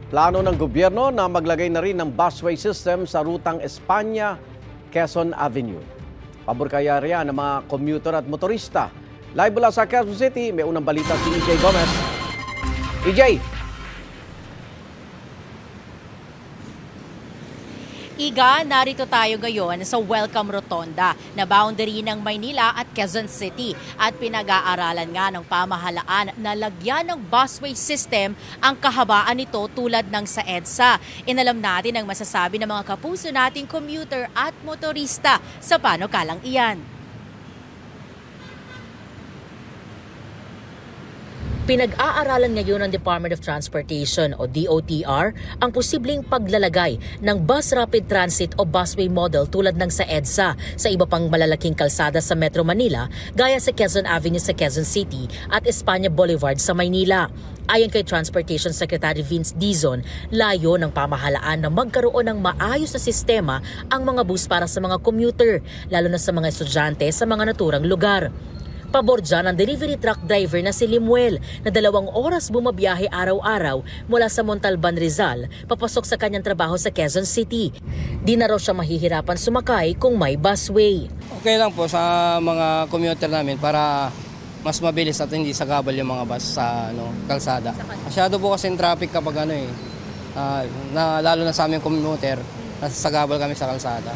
Plano ng gobyerno na maglagay na rin ng busway system sa rutang Espanya-Quezon Avenue. Pabor kaya riyan ng mga commuter at motorista. Live mula sa Quezon City, may unang balita si EJ Gomez. EJ! Iga, narito tayo ngayon sa Welcome Rotonda na boundary ng Maynila at Quezon City at pinag-aaralan nga ng pamahalaan na lagyan ng busway system ang kahabaan nito tulad ng sa EDSA. Inalam natin ang masasabi ng mga kapuso nating commuter at motorista sa panukalang iyan. Pinag-aaralan ngayon ng Department of Transportation o DOTR ang posibleng paglalagay ng bus rapid transit o busway model tulad ng sa EDSA sa iba pang malalaking kalsada sa Metro Manila gaya sa Quezon Avenue sa Quezon City at Espanya Boulevard sa Maynila. Ayon kay Transportation Secretary Vince Dizon, layo ng pamahalaan na magkaroon ng maayos na sistema ang mga bus para sa mga commuter, lalo na sa mga estudyante sa mga naturang lugar. Pabor dyan ang delivery truck driver na si Limuel na 2 oras bumabiyahe araw-araw mula sa Montalban, Rizal, papasok sa kanyang trabaho sa Quezon City. Di na raw siya mahihirapan sumakay kung may busway. Okay lang po sa mga commuter namin para mas mabilis at hindi sagabal yung mga bus sa kalsada. Masyado po kasi traffic kapag lalo na sa aming commuter, nasasagabal kami sa kalsada.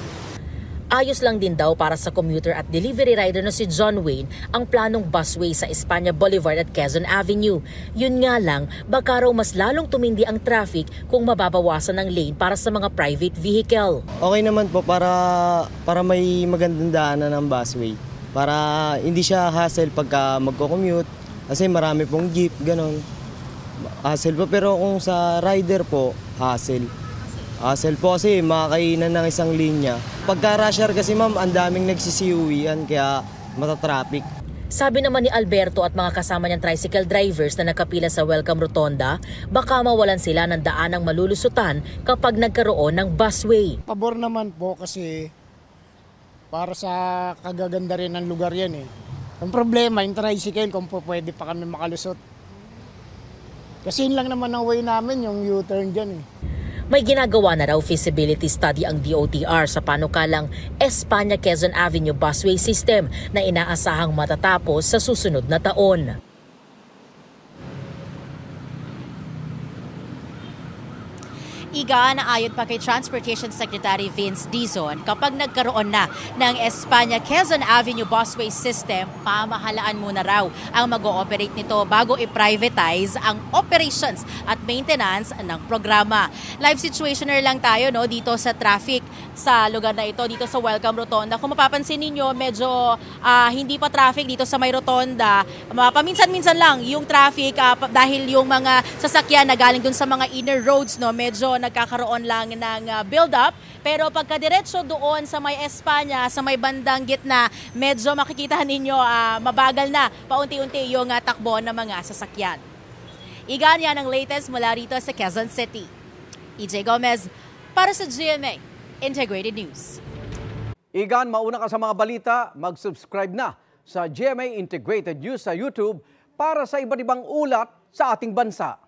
Ayos lang din daw para sa commuter at delivery rider na si John Wayne ang planong busway sa Espanya Boulevard at Quezon Avenue. Yun nga lang, baka raw mas lalong tumindi ang traffic kung mababawasan ng lane para sa mga private vehicle. Okay naman po para may magandang daanan ng busway. Para hindi siya hassle pagka magko-commute kasi marami pong jeep, ganon. Hassle po, pero kung sa rider po, hassle. Hassle po kasi makakainan ng isang linya. Pagka rush hour kasi ma'am, ang daming nagsisiuwian kaya matatraffic. Sabi naman ni Alberto at mga kasama niyang tricycle drivers na nakapila sa Welcome Rotonda, baka mawalan sila ng daanang malulusutan kapag nagkaroon ng busway. Pabor naman po kasi para sa kagaganda rin ng lugar yan eh. Ang problema, yung tricycle kung po pwede pa kami makalusot. Kasi yun lang naman ang way namin, yung U-turn dyan eh. May ginagawa na raw feasibility study ang DOTR sa panukalang Espanya Quezon Avenue busway system na inaasahang matatapos sa susunod na taon. Iga, na ayon pa kay Transportation Secretary Vince Dizon, kapag nagkaroon na ng Espanya Quezon Avenue busway system, pamahalaan muna raw ang mag-ooperate nito bago i-privatize ang operations at maintenance ng programa. Live situationer lang tayo dito sa traffic sa lugar na ito, dito sa Welcome Rotonda. Kung mapapansin ninyo, medyo hindi pa traffic dito sa may rotonda. Paminsan-minsan lang yung traffic dahil yung mga sasakyan na galing dun sa mga inner roads, medyo nagkakaroon lang ng build-up. Pero pagkadiretso doon sa may Espanya, sa may bandang gitna, medyo makikita ninyo mabagal na paunti-unti yung takbo ng mga sasakyan. Igan, yan ang latest mula rito sa Quezon City. EJ Gomez para sa GMA Integrated News. Igan, mauna ka sa mga balita, mag-subscribe na sa GMA Integrated News sa YouTube para sa iba't ibang ulat sa ating bansa.